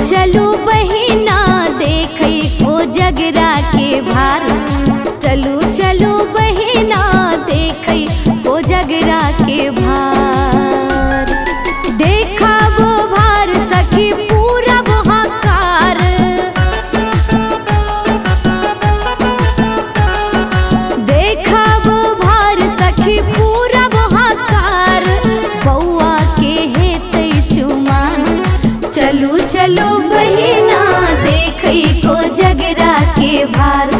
चलू बहिना देखई कोजगरा के भार। चलू चलू बहिना देखई कोजगरा के भार। देखा वो भार सखी पूरा बुहाकार। देखा वो भार सखी पूरा बुहाकार। बउआ के हेतै चुमान। चलू चलो बहिना देखई कोजगरा के भार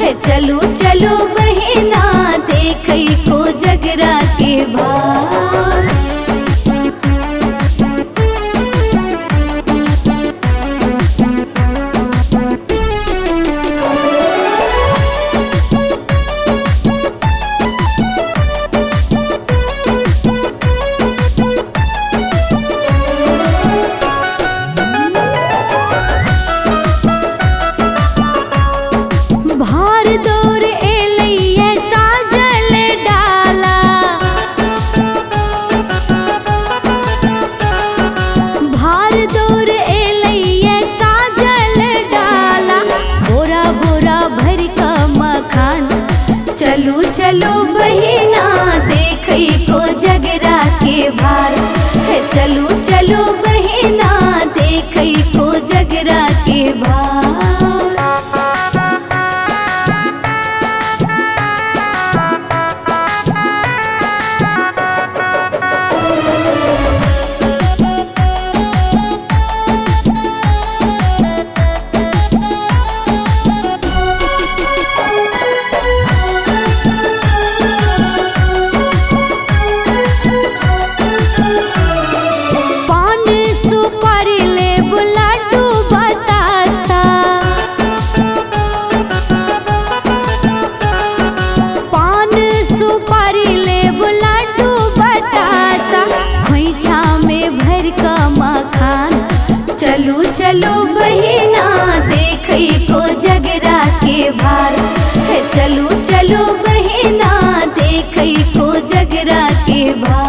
है। चलू चलो बहिना देखई कोजगरा के भार। भार दौर एलैये साजल डाला। भार दौर एलैये साजल डाला। बोरा बोरा भर का मखान। चलू चलो बहिना देखई कोजगरा के भार है। चलू चलो बहिना देखई कोजगरा के भार। चलो बहिना देखई कोजगरा के भार है। चलू चलो बहिना देखई कोजगरा के भार।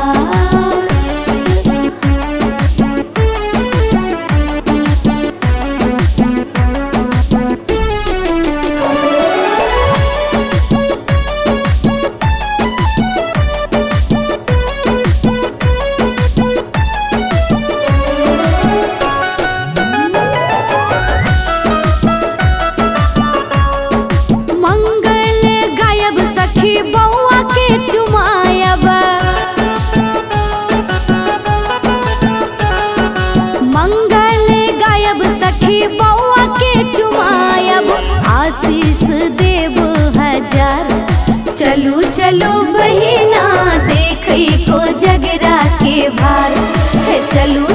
बउआ के चुमायब आशीष देव हजार। चलू चलो बहिना देखई कोजगरा के भार है। चलू